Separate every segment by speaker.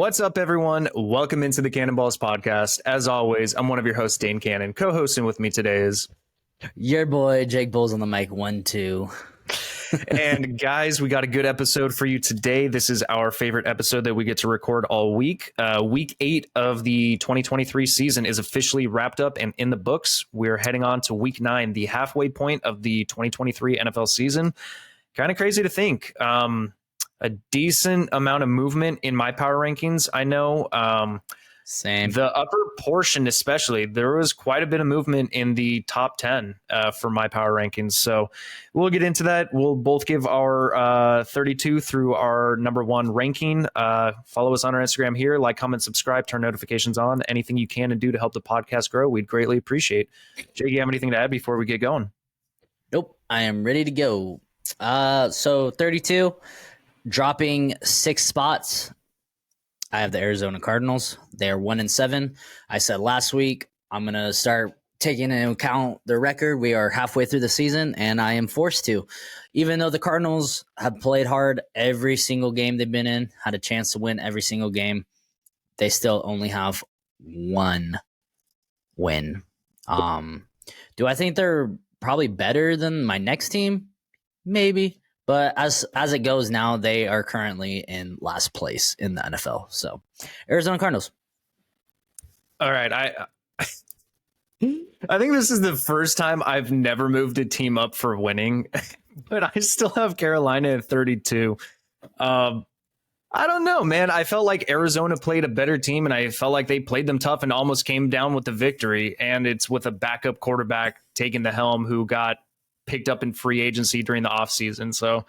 Speaker 1: What's up, everyone? Welcome into the Cannonballs podcast. As always, I'm one of your hosts, Dane Cannon. Co-hosting with me today is
Speaker 2: your boy Jake Bulls on the mic 1-2.
Speaker 1: And guys, we got a good episode for you today. This is our favorite episode that we get to record all week. Week 8 of the 2023 season is officially wrapped up and in the books. We're heading on to week 9, the halfway point of the 2023 NFL season. Kind of crazy to think. A decent amount of movement in my power rankings. I know
Speaker 2: Same.
Speaker 1: The upper portion, especially, there was quite a bit of movement in the top 10 for my power rankings. So we'll get into that. We'll both give our 32 through our number 1 ranking. Follow us on our Instagram here. Like, comment, subscribe, turn notifications on. Anything you can and do to help the podcast grow, we'd greatly appreciate. Jake, you have anything to add before we get going?
Speaker 2: Nope. I am ready to go. So 32. Dropping 6 spots. I have the Arizona Cardinals. They are 1-7. I said last week I'm going to start taking into account their record. We are halfway through the season, and I am forced to. Even though the Cardinals have played hard every single game they've been in, had a chance to win every single game, they still only have 1 win. Do I think they're probably better than my next team? Maybe. But as it goes now, they are currently in last place in the NFL. So, Arizona Cardinals.
Speaker 1: All right. I think this is the first time I've never moved a team up for winning, but I still have Carolina at 32. I don't know, man. I felt like Arizona played a better team, and I felt like they played them tough and almost came down with the victory. And it's with a backup quarterback taking the helm who got picked up in free agency during the offseason. So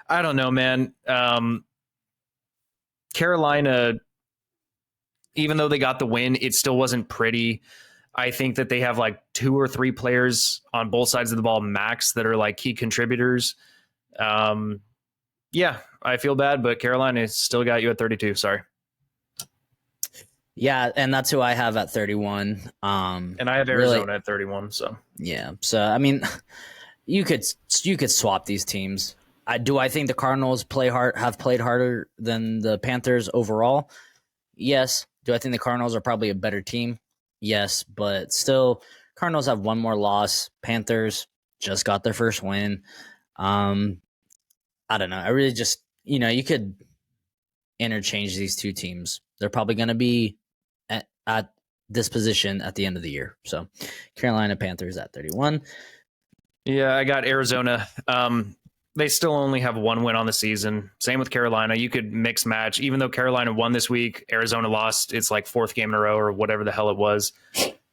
Speaker 1: I don't know, man. Carolina, even though they got the win, it still wasn't pretty. I think that they have like 2 or 3 players on both sides of the ball max that are like key contributors. Yeah, I feel bad, but Carolina still got you at 32. Sorry.
Speaker 2: Yeah, and that's who I have at 31.
Speaker 1: And I have Arizona really, at 31. So
Speaker 2: yeah. So I mean, you could swap these teams. I think the Cardinals have played harder than the Panthers overall? Yes. Do I think the Cardinals are probably a better team? Yes, but still, Cardinals have 1 more loss. Panthers just got their first win. I don't know. I really just, you could interchange these 2 teams. They're probably going to be at this position at the end of the year. So, Carolina Panthers at 31.
Speaker 1: Yeah, I got Arizona. They still only have 1 win on the season. Same with Carolina. You could mix match. Even though Carolina won this week, Arizona lost. It's like 4th game in a row or whatever the hell it was.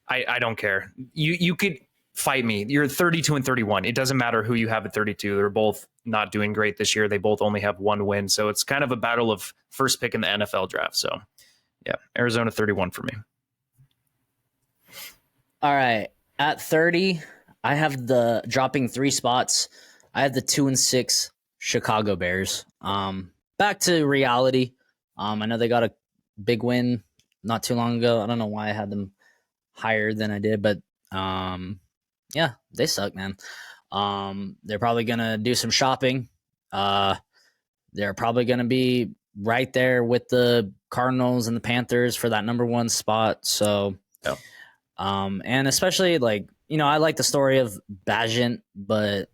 Speaker 1: I don't care. You could fight me. You're 32 and 31. It doesn't matter who you have at 32. They're both not doing great this year. They both only have 1 win. So it's kind of a battle of first pick in the NFL draft. So yeah, Arizona 31 for me.
Speaker 2: All right. At 30, I have the dropping 3 spots. I have the 2-6 Chicago Bears. Back to reality. I know they got a big win not too long ago. I don't know why I had them higher than I did, but yeah, they suck, man. They're probably gonna do some shopping. They're probably gonna be right there with the Cardinals and the Panthers for that number 1 spot. So,
Speaker 1: yeah.
Speaker 2: And especially I like the story of Bagent, but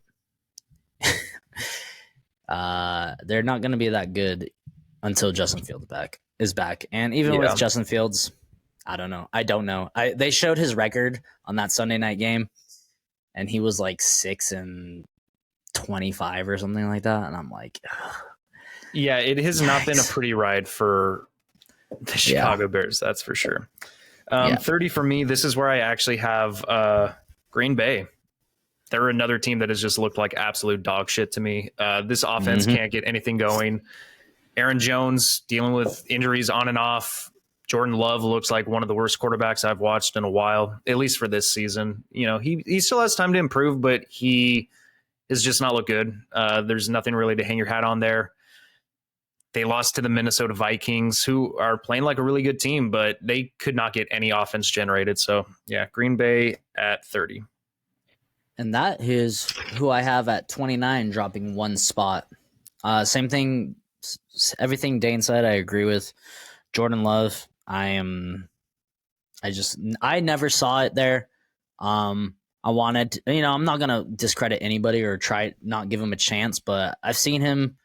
Speaker 2: they're not going to be that good until Justin Fields is back. And even with Justin Fields, I don't know. They showed his record on that Sunday night game, and he was like 6-25 or something like that. And I'm like, ugh.
Speaker 1: Yeah, it has not been a pretty ride for the Chicago Bears. That's for sure. 30 for me. This is where I actually have Green Bay. They're another team that has just looked like absolute dog shit to me. This offense can't get anything going. Aaron Jones dealing with injuries on and off. Jordan Love looks like one of the worst quarterbacks I've watched in a while, at least for this season. He still has time to improve, but he has just not looked good. There's nothing really to hang your hat on there. They lost to the Minnesota Vikings, who are playing like a really good team, but they could not get any offense generated. So, yeah, Green Bay at 30.
Speaker 2: And that is who I have at 29, dropping 1 spot. Same thing. Everything Dane said, I agree with. Jordan Love. I never saw it there. I wanted to, I'm not gonna discredit anybody or try not give him a chance, but I've seen him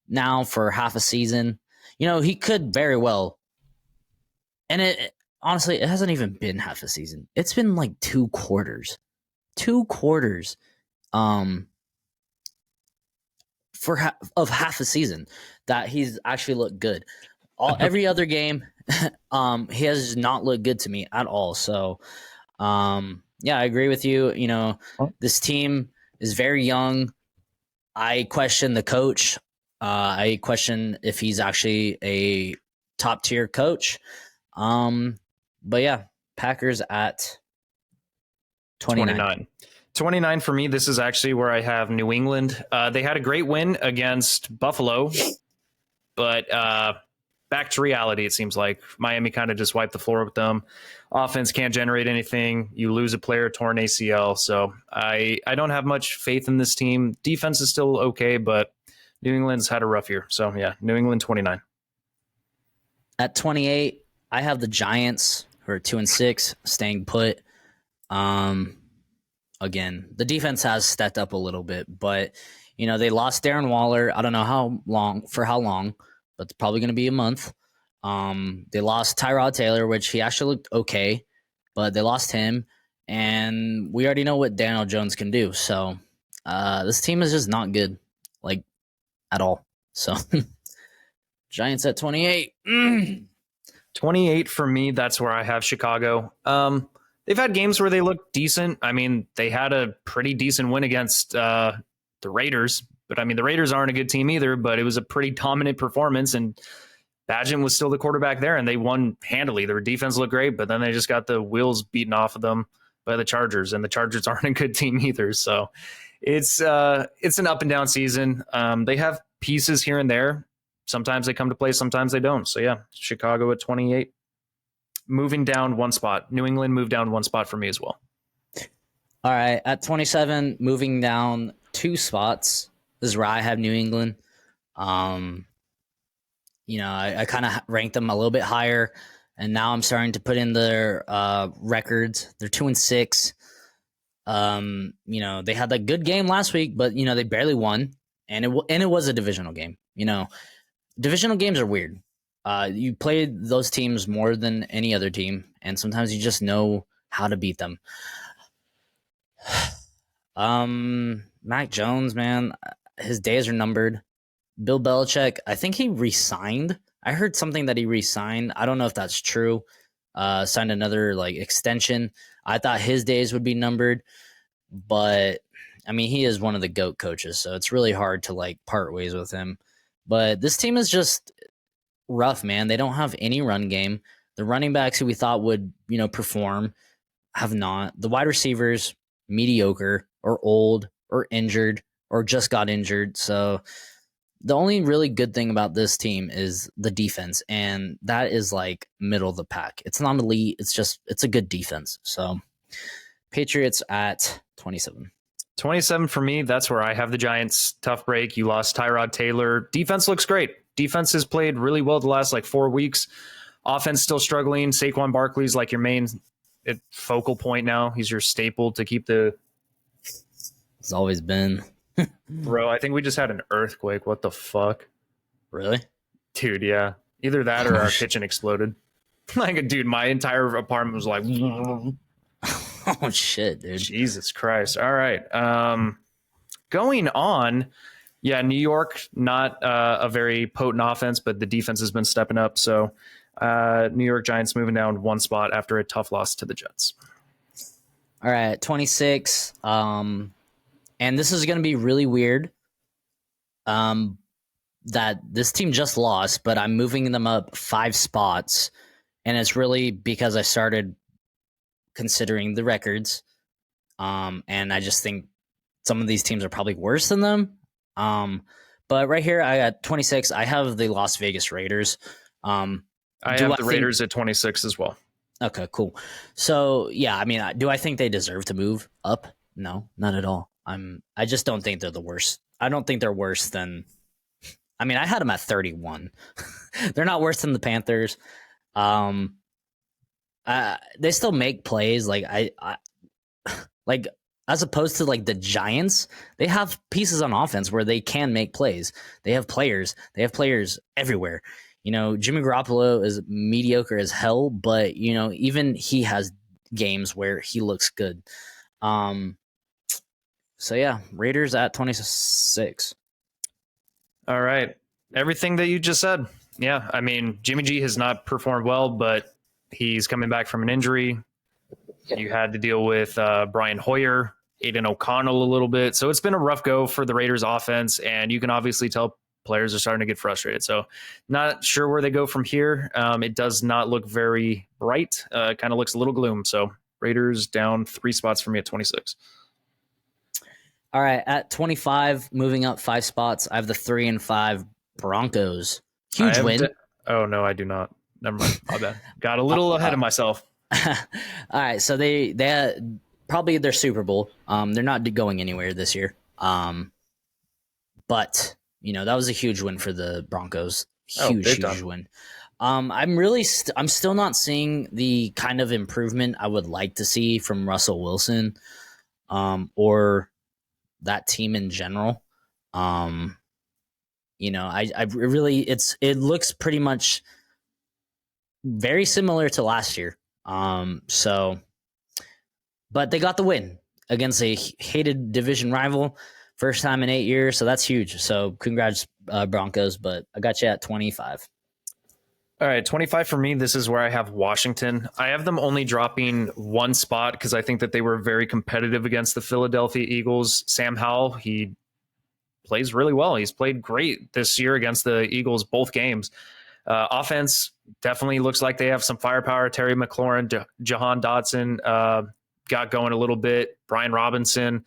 Speaker 2: now for half a season. He could very well, and it honestly, it hasn't even been half a season. It's been like 2 quarters. 2 quarters. Of half a season that he's actually looked good. Every other game, he has not looked good to me at all. So, yeah, I agree with you. This team is very young. I question the coach. I question if he's actually a top tier coach. But yeah, Packers at 29.
Speaker 1: 29 for me. This is actually where I have New England. They had a great win against Buffalo, but back to reality, it seems like Miami kind of just wiped the floor with them. Offense can't generate anything. You lose a player, torn ACL. So I don't have much faith in this team. Defense is still okay, but New England's had a rough year. So yeah, New England 29.
Speaker 2: At 28, I have the Giants, who are 2-6, staying put. Again, the defense has stepped up a little bit, but they lost Darren Waller. I don't know how long, but it's probably going to be a month. They lost Tyrod Taylor, which he actually looked okay, but they lost him, and we already know what Daniel Jones can do. So this team is just not good, like at all. So Giants at 28.
Speaker 1: 28 for me. That's where I have Chicago. They've had games where they look decent. I mean, they had a pretty decent win against the Raiders, but I mean, the Raiders aren't a good team either, but it was a pretty dominant performance, and Badgett was still the quarterback there, and they won handily. Their defense looked great, but then they just got the wheels beaten off of them by the Chargers, and the Chargers aren't a good team either. So it's an up and down season. They have pieces here and there. Sometimes they come to play, sometimes they don't. So yeah, Chicago at 28. Moving down 1 spot. New England moved down 1 spot for me as well.
Speaker 2: All right. At 27, moving down 2 spots. This is where I have New England. I kind of ranked them a little bit higher, and now I'm starting to put in their records. They're 2-6. They had that good game last week, but they barely won, and it was a divisional game. Divisional games are weird. You play those teams more than any other team, and sometimes you just know how to beat them. Mac Jones, man, his days are numbered. Bill Belichick, I think he re-signed. I heard something that he re-signed. I don't know if that's true. Signed another extension. I thought his days would be numbered, but I mean, he is one of the GOAT coaches, so it's really hard to part ways with him. But this team is just rough, man. They don't have any run game. The running backs who we thought would, perform have not. The wide receivers, mediocre or old or injured or just got injured. So the only really good thing about this team is the defense, and that is middle of the pack. It's not elite. It's a good defense. So Patriots at 27.
Speaker 1: 27 for me. That's where I have the Giants. Tough break. You lost Tyrod Taylor. Defense looks great. Defense has played really well the last 4 weeks. Offense still struggling. Saquon Barkley's your main focal point now. He's your staple to keep the.
Speaker 2: It's always been.
Speaker 1: Bro, I think we just had an earthquake. What the fuck?
Speaker 2: Really?
Speaker 1: Dude, yeah. Either that or our kitchen exploded. Dude, my entire apartment was like.
Speaker 2: Oh, shit, dude.
Speaker 1: Jesus Christ. All right. Going on. Yeah, New York, not a very potent offense, but the defense has been stepping up. So New York Giants moving down 1 spot after a tough loss to the Jets.
Speaker 2: All right, 26. And this is going to be really weird that this team just lost, but I'm moving them up 5 spots. And it's really because I started considering the records. And I just think some of these teams are probably worse than them. But right here, I got 26. I have the Las Vegas Raiders.
Speaker 1: I have the Raiders at 26 as well.
Speaker 2: Okay, cool. So yeah, I mean, do I think they deserve to move up? No, not at all. I just don't think they're the worst. I don't think they're worse than I mean, I had them at 31. They're not worse than the Panthers. They still make plays. Like I like as opposed to like the Giants, they have pieces on offense where they can make plays. They have players. They have players everywhere. You know, Jimmy Garoppolo is mediocre as hell, but you know, even he has games where he looks good. So yeah, Raiders at 26.
Speaker 1: All right. Everything that you just said. Yeah. I mean, Jimmy G has not performed well, but he's coming back from an injury. You had to deal with Brian Hoyer, Aiden O'Connell a little bit. So it's been a rough go for the Raiders offense, and you can obviously tell players are starting to get frustrated. So not sure where they go from here. It does not look very bright. It kind of looks a little gloom. So Raiders down 3 spots for me at 26.
Speaker 2: All right, at 25, moving up 5 spots, I have the 3-5 Broncos. Huge win.
Speaker 1: Oh no, I do not. Never mind. My bad. Got a little ahead of myself.
Speaker 2: All right, so they had probably their Super Bowl. They're not going anywhere this year. But you know, that was a huge win for the Broncos. Huge win. I'm still not seeing the kind of improvement I would like to see from Russell Wilson, or that team in general. You know, I really it looks pretty much very similar to last year. So, but they got the win against a hated division rival, first time in 8 years. So that's huge. So congrats, Broncos. But I got you at 25.
Speaker 1: All right, 25 for me. This is where I have Washington. I have them only dropping 1 spot because I think that they were very competitive against the Philadelphia Eagles. Sam Howell, he plays really well. He's played great this year against the Eagles, both games. Offense definitely looks like they have some firepower. Terry McLaurin, Jahan Dotson got going a little bit. Brian Robinson.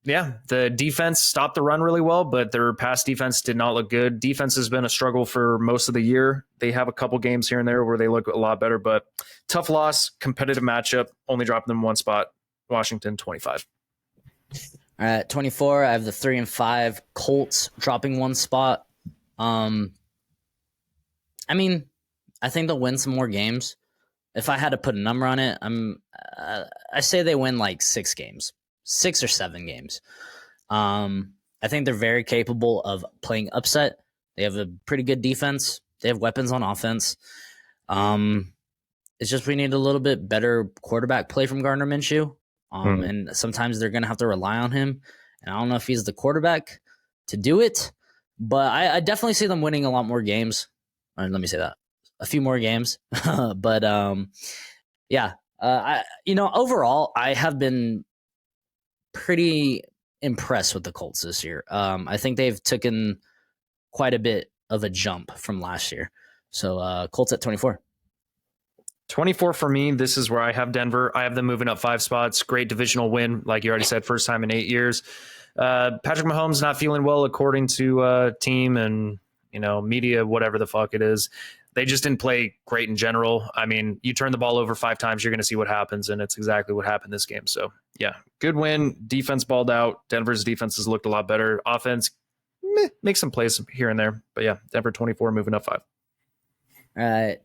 Speaker 1: Yeah, the defense stopped the run really well, but their pass defense did not look good. Defense has been a struggle for most of the year. They have a couple games here and there where they look a lot better, but tough loss, competitive matchup, only dropping them 1 spot. Washington, 25.
Speaker 2: All right, 24, I have the 3-5 Colts dropping 1 spot. I mean, I think they'll win some more games. If I had to put a number on it, I say they win like 6 games. 6 or 7 games. I think they're very capable of playing upset. They have a pretty good defense. They have weapons on offense. It's just we need a little bit better quarterback play from Gardner Minshew. And sometimes they're going to have to rely on him. And I don't know if he's the quarterback to do it, but I definitely see them winning a lot more games. Let me say that. A few more games. But yeah, overall, I have been pretty impressed with the Colts this year. I think they've taken quite a bit of a jump from last year. So Colts at 24.
Speaker 1: 24 for me. This is where I have Denver. I have them moving up 5 spots. Great divisional win. Like you already said, first time in 8 years. Patrick Mahomes not feeling well, according to team and, media, whatever the fuck it is. They just didn't play great in general. I mean, you turn the ball over 5 times, you're going to see what happens, and it's exactly what happened this game. So, yeah, good win. Defense balled out. Denver's defense has looked a lot better. Offense, make some plays here and there. But, yeah, Denver 24, moving up 5.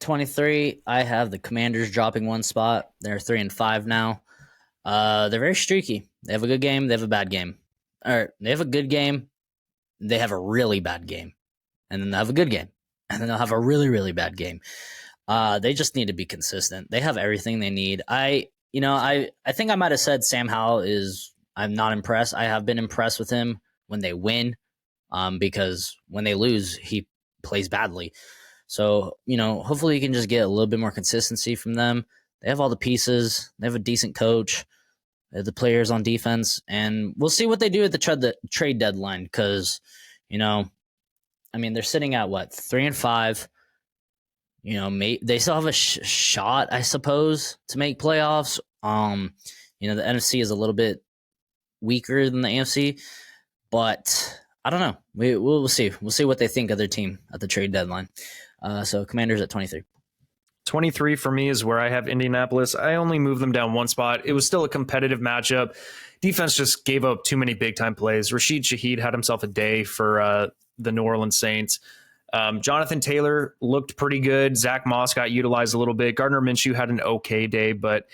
Speaker 2: 23, I have the Commanders dropping 1 spot. They're 3-5 now. They're very streaky. They have a good game. They have a bad game. Or they have a good game. They have a really bad game. And then they have a good game. And then they'll have a really, really bad game. They just need to be consistent. They have everything they need. I think I might have said Sam Howell I'm not impressed. I have been impressed with him when they win, because when they lose, he plays badly. So, hopefully you can just get a little bit more consistency from them. They have all the pieces. They have a decent coach. They have the players on defense. And we'll see what they do at the trade deadline because, they're sitting at 3-5. They still have a shot, I suppose, to make playoffs. The NFC is a little bit weaker than the AFC, but I don't know. We'll see. We'll see what they think of their team at the trade deadline. So Commanders at 23.
Speaker 1: 23 for me is where I have Indianapolis. I only moved them down one spot. It was still a competitive matchup. Defense just gave up too many big-time plays. Rashid Shaheed had himself a day for the New Orleans Saints. Jonathan Taylor looked pretty good. Zach Moss got utilized a little bit. Gardner Minshew had an okay day, but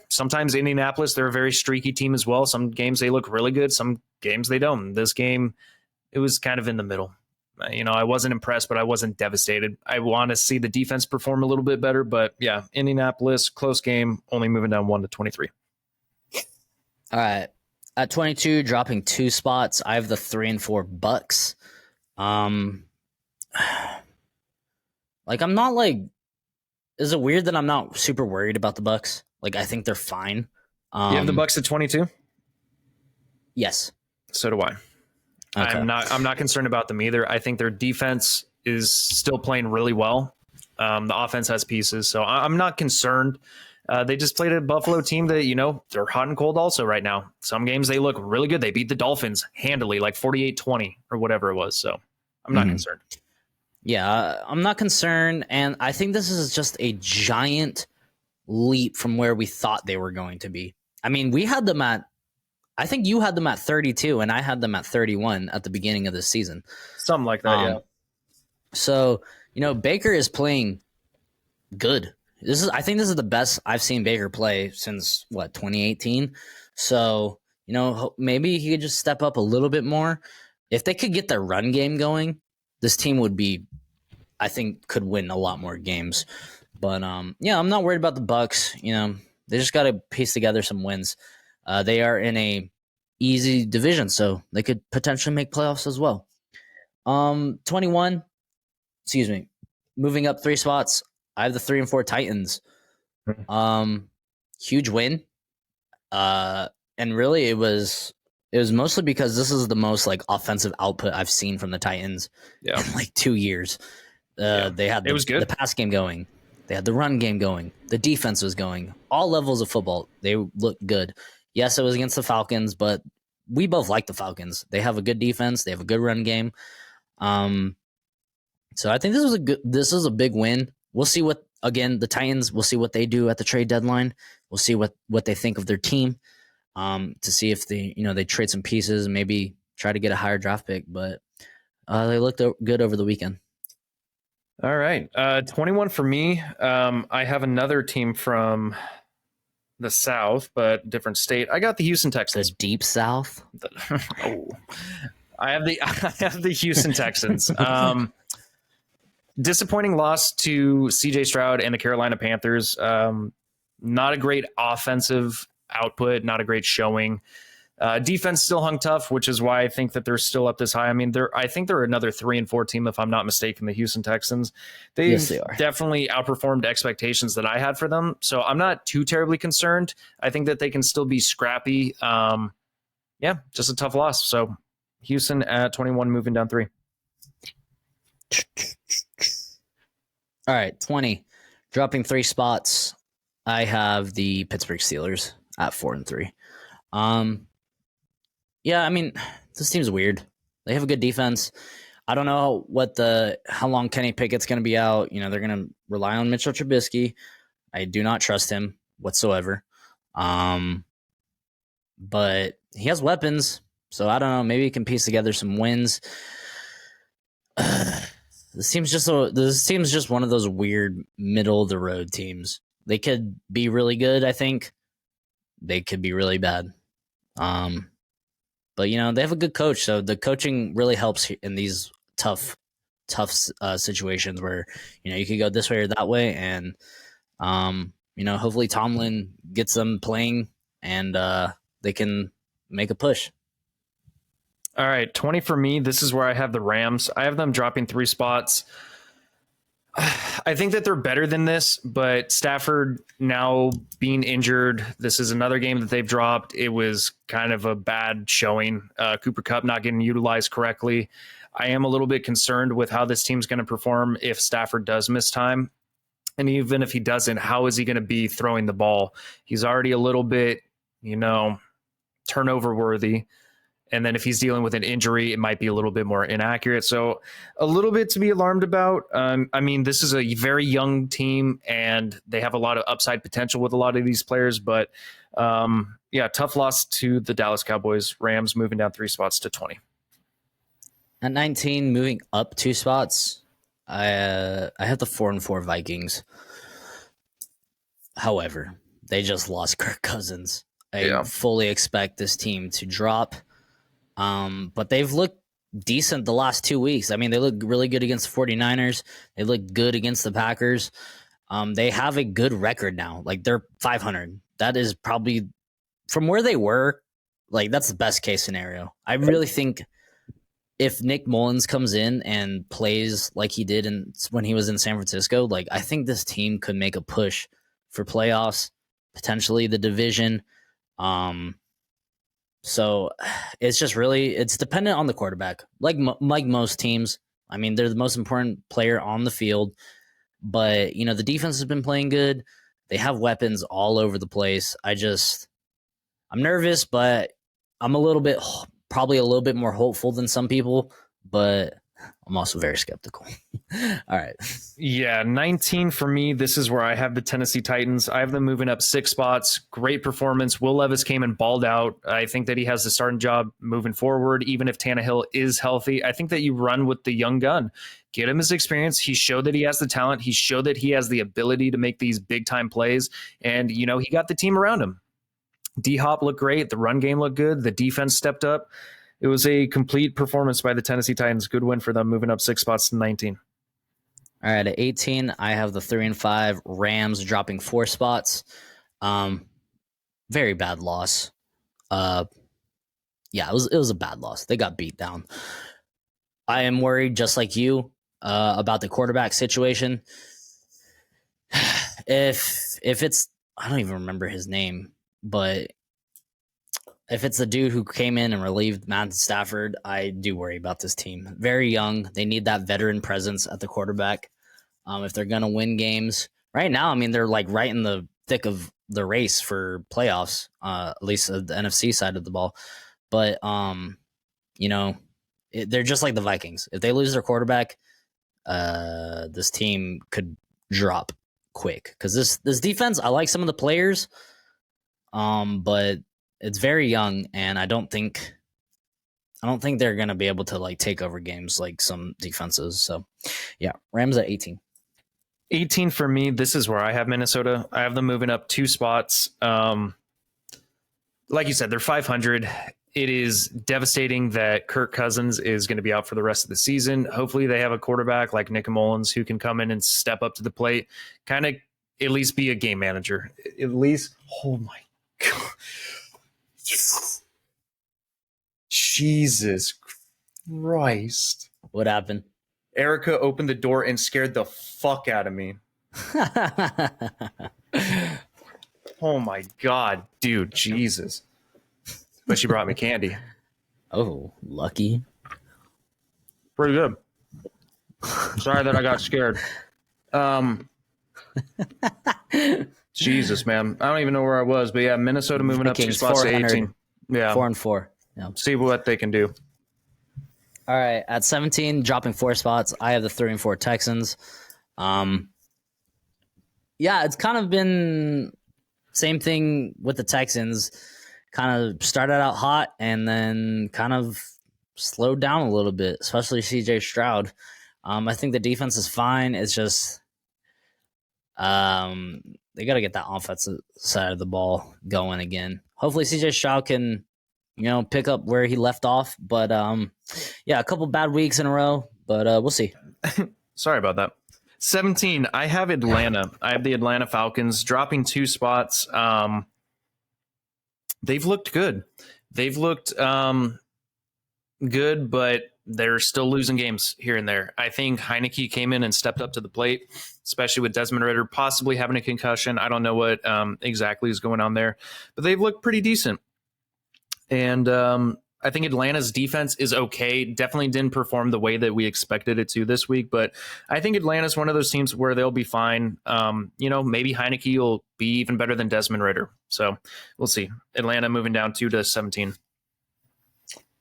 Speaker 1: sometimes Indianapolis, they're a very streaky team as well. Some games they look really good. Some games they don't. This game, it was kind of in the middle. I wasn't impressed, but I wasn't devastated. I want to see the defense perform a little bit better, but yeah, Indianapolis, close game, only moving down 1 to 23.
Speaker 2: All right. At 22, dropping 2 spots, I have the 3 and 4 Bucks. I'm not is it weird that I'm not super worried about the Bucks? I think they're fine.
Speaker 1: You have the Bucks at 22?
Speaker 2: Yes.
Speaker 1: So do I. Okay. I'm not concerned about them either. I think their defense is still playing really well. The offense has pieces, so I'm not concerned. They just played a Buffalo team that, they're hot and cold also right now. Some games they look really good. They beat the Dolphins handily, 48-20 or whatever it was. So I'm not concerned.
Speaker 2: Yeah, I'm not concerned. And I think this is just a giant leap from where we thought they were going to be. I mean, I think you had them at 32 and I had them at 31 at the beginning of the season.
Speaker 1: Something like that, yeah.
Speaker 2: So, Baker is playing good. I think this is the best I've seen Baker play since 2018. So, maybe he could just step up a little bit more. If they could get their run game going, this team could win a lot more games. But I'm not worried about the Bucks. They just got to piece together some wins. They are in a easy division, so they could potentially make playoffs as well. 21, moving up 3 spots. I have the 3 and 4 Titans. Huge win. And really it was mostly because this is the most offensive output I've seen from the Titans in 2 years. They had the pass game going. They had the run game going. The defense was going. All levels of football. They looked good. Yes, it was against the Falcons, but we both like the Falcons. They have a good defense. They have a good run game. So I think this is a big win. We'll see the Titans, we'll see what they do at the trade deadline. We'll see what they think of their team to see if they trade some pieces and maybe try to get a higher draft pick. But they looked good over the weekend.
Speaker 1: All right. 21 for me. I have another team from the South, but different state. I got the Houston Texans.
Speaker 2: The deep South?
Speaker 1: I have the Houston Texans. Disappointing loss to CJ Stroud and the Carolina Panthers. Not a great offensive output, not a great showing. Defense still hung tough, which is why I think that they're still up this high. I mean, I think they're another 3 and 4 team, if I'm not mistaken, the Houston Texans. Yes, they are. Definitely outperformed expectations that I had for them. So I'm not too terribly concerned. I think that they can still be scrappy. Just a tough loss. So Houston at 21, moving down 3.
Speaker 2: All right, 20. Dropping 3 spots. I have the Pittsburgh Steelers at 4 and 3. I mean, this team's weird. They have a good defense. I don't know how long Kenny Pickett's going to be out. They're going to rely on Mitchell Trubisky. I do not trust him whatsoever. But he has weapons, so I don't know. Maybe he can piece together some wins. This team's just one of those weird middle of the road teams. They could be really good, I think. They could be really bad. But they have a good coach, so the coaching really helps in these tough situations where you could go this way or that way, and hopefully Tomlin gets them playing and they can make a push.
Speaker 1: All right, 20 for me. This is where I have the Rams. I have them dropping 3 spots. I think that they're better than this, but Stafford now being injured, this is another game that they've dropped. It was kind of a bad showing. Cooper Kupp not getting utilized correctly. I am a little bit concerned with how this team's going to perform if Stafford does miss time. And even if he doesn't, how is he going to be throwing the ball? He's already a little bit, turnover worthy. And then if he's dealing with an injury, it might be a little bit more inaccurate. So a little bit to be alarmed about. I mean, this is a very young team, and they have a lot of upside potential with a lot of these players. But yeah, tough loss to the Dallas Cowboys. Rams moving down 3 spots to 20.
Speaker 2: At 19, moving up 2 spots, I have the 4-4 Vikings. However, they just lost Kirk Cousins. I fully expect this team to drop. But they've looked decent the last 2 weeks. I mean, they look really good against the 49ers. They look good against the Packers. They have a good record now. Like, they're 500. That is probably, from where they were, like, that's the best case scenario. I really think if Nick Mullins comes in and plays like he did when he was in San Francisco, like, I think this team could make a push for playoffs, potentially the division. So it's just really, it's dependent on the quarterback. Like most teams, I mean, they're the most important player on the field, but you know, the defense has been playing good. They have weapons all over the place. I'm nervous, but I'm probably a little bit more hopeful than some people, but I'm also very skeptical. All right.
Speaker 1: Yeah, 19 for me. This is where I have the Tennessee Titans. I have them moving up 6 spots. Great performance. Will Levis came and balled out. I think that he has the starting job moving forward, even if Tannehill is healthy. I think that you run with the young gun. Get him his experience. He showed that he has the talent. He showed that he has the ability to make these big-time plays. And, you know, he got the team around him. D-Hop looked great. The run game looked good. The defense stepped up. It was a complete performance by the Tennessee Titans. Good win for them, moving up 6 spots to 19.
Speaker 2: All right, at 18, I have the 3-5 Rams dropping 4 spots. Very bad loss. Yeah, it was a bad loss. They got beat down. I am worried, just like you, about the quarterback situation. If it's, I don't even remember his name, but if it's the dude who came in and relieved Matt Stafford, I do worry about this team. Very young. They need that veteran presence at the quarterback if they're going to win games. Right now, I mean, they're like right in the thick of the race for playoffs, at least the NFC side of the ball. But, you know, they're just like the Vikings. If they lose their quarterback, this team could drop quick. Because this defense, I like some of the players, but it's very young, and I don't think they're going to be able to like take over games like some defenses. So, yeah, Rams at 18.
Speaker 1: 18 for me. This is where I have Minnesota. I have them moving up 2 spots. Like you said, they're 500. It is devastating that Kirk Cousins is going to be out for the rest of the season. Hopefully they have a quarterback like Nick Mullins who can come in and step up to the plate, kind of at least be a game manager. At least, oh my God. Jesus Christ.
Speaker 2: What happened?
Speaker 1: Erica opened the door and scared the fuck out of me. Oh my God, dude, Jesus. But she brought me candy.
Speaker 2: Oh, lucky.
Speaker 1: Pretty good. Sorry that I got scared. Jesus, man. I don't even know where I was, but yeah, Minnesota moving up 2 spots to 18. Yeah.
Speaker 2: 4-4. Yeah.
Speaker 1: See what they can do.
Speaker 2: All right. At 17, dropping 4 spots, I have the 3-4 Texans. Yeah, it's kind of been same thing with the Texans. Kind of started out hot and then kind of slowed down a little bit, especially CJ Stroud. I think the defense is fine. It's just they got to get that offensive side of the ball going again. Hopefully CJ Stroud can, you know, pick up where he left off. But, yeah, a couple bad weeks in a row, but we'll see.
Speaker 1: Sorry about that. 17, I have Atlanta. I have the Atlanta Falcons dropping 2 spots. They've looked good. They've looked good, but they're still losing games here and there. I think Heineke came in and stepped up to the plate, especially with Desmond Ridder possibly having a concussion. I don't know what exactly is going on there, but they've looked pretty decent. And I think Atlanta's defense is okay. Definitely didn't perform the way that we expected it to this week, but I think Atlanta's one of those teams where they'll be fine. You know, maybe Heineke will be even better than Desmond Ridder. So we'll see. Atlanta moving down 2 to 17.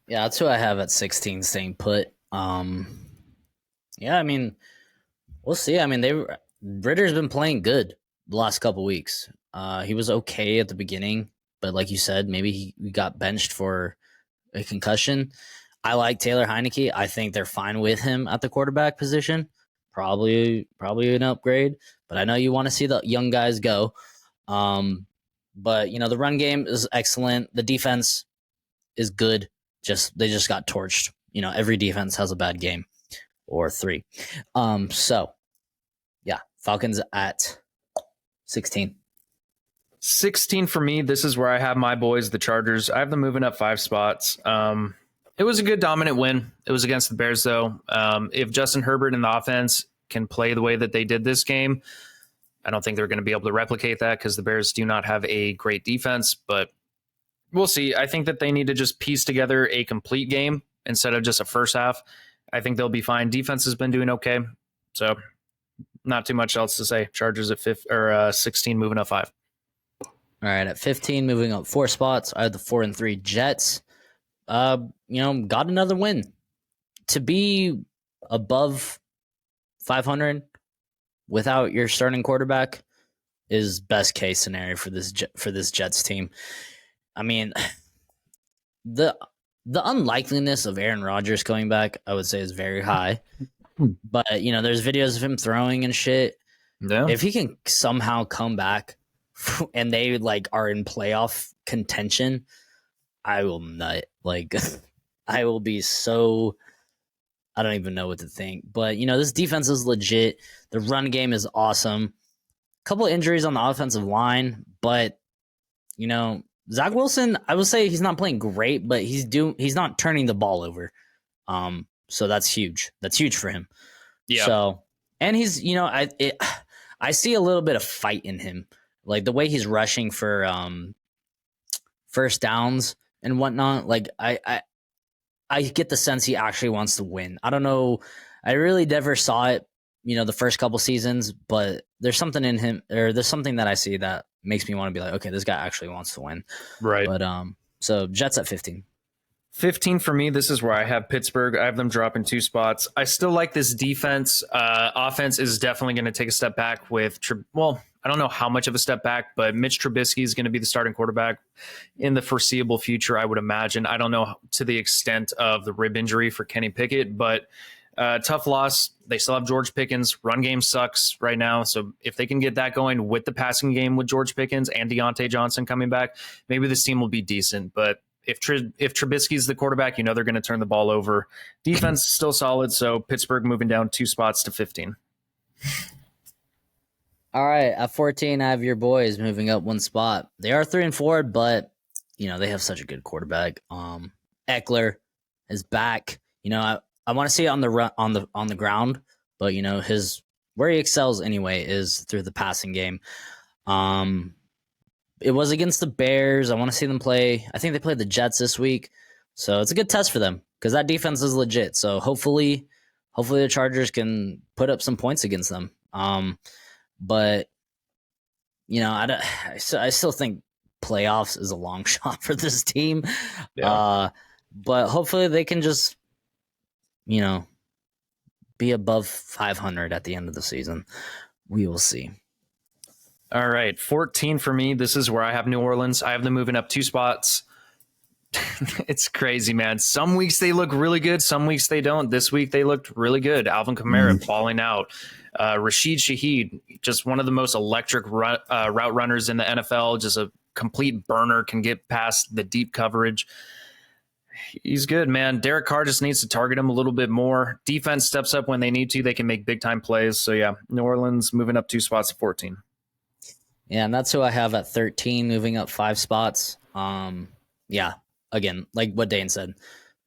Speaker 2: Yeah, that's who I have at 16 staying put. Yeah, I mean, we'll see. I mean, Ritter's been playing good the last couple weeks. He was okay at the beginning, but like you said, maybe he got benched for a concussion. I like Taylor Heineke. I think they're fine with him at the quarterback position. Probably an upgrade, but I know you want to see the young guys go. But the run game is excellent. The defense is good. They just got torched. Every defense has a bad game or three. So yeah, Falcons at 16.
Speaker 1: 16 for me. This is where I have my boys, the Chargers. I have them moving up 5 spots. It was a good dominant win. It was against the Bears, though. If Justin Herbert and the offense can play the way that they did this game, I don't think they're going to be able to replicate that because the Bears do not have a great defense, but we'll see. I think that they need to just piece together a complete game instead of just a first half. I think they'll be fine. Defense has been doing okay, so not too much else to say. Chargers at 16, moving up 5.
Speaker 2: All right, at 15, moving up 4 spots. I have the 4-3 Jets. Got another win. To be above 500 without your starting quarterback is best case scenario for this Jets team. I mean, the unlikeliness of Aaron Rodgers coming back, I would say, is very high. But there's videos of him throwing and shit.
Speaker 1: Yeah.
Speaker 2: If he can somehow come back and they are in playoff contention, I will nut. I will be so. I don't even know what to think. But this defense is legit. The run game is awesome. A couple of injuries on the offensive line, but Zach Wilson, I will say he's not playing great, but he's not turning the ball over. So that's huge. That's huge for him.
Speaker 1: Yeah.
Speaker 2: So, and he's I see a little bit of fight in him, like the way he's rushing for first downs and whatnot. I get the sense he actually wants to win. I don't know. I really never saw it, the first couple seasons, but there's something in him, or there's something that I see that makes me want to be like, okay, this guy actually wants to win.
Speaker 1: Right.
Speaker 2: But so Jets at 15.
Speaker 1: 15 for me. This is where I have Pittsburgh. I have them dropping 2 spots. I still like this defense. Offense is definitely going to take a step back with, I don't know how much of a step back, but Mitch Trubisky is going to be the starting quarterback in the foreseeable future, I would imagine. I don't know to the extent of the rib injury for Kenny Pickett, but tough loss. They still have George Pickens. Run game sucks right now. So if they can get that going with the passing game with George Pickens and Deontay Johnson coming back, maybe this team will be decent. But if Trubisky's the quarterback, they're going to turn the ball over. Defense is still solid, so Pittsburgh moving down 2 spots to 15.
Speaker 2: All right, at 14, I have your boys moving up 1 spot. They are 3-4, but they have such a good quarterback. Eckler is back. I want to see it on the ground, but his where he excels anyway is through the passing game. It was against the Bears. I want to see them play. I think they played the Jets this week, so it's a good test for them because that defense is legit. So hopefully the Chargers can put up some points against them. But I still think playoffs is a long shot for this team. Yeah. But hopefully they can just be above 500 at the end of the season. We will see.
Speaker 1: All right, 14 for me. This is where I have New Orleans. I have them moving up 2 spots. It's crazy, man. Some weeks they look really good. Some weeks they don't. This week they looked really good. Alvin Kamara falling out. Rashid Shaheed, just one of the most electric route runners in the NFL. Just a complete burner, can get past the deep coverage. He's good, man. Derek Carr just needs to target him a little bit more. Defense steps up when they need to. They can make big-time plays. So, yeah, New Orleans moving up 2 spots to 14.
Speaker 2: Yeah, and that's who I have at 13, moving up 5 spots. Yeah, again, like what Dane said,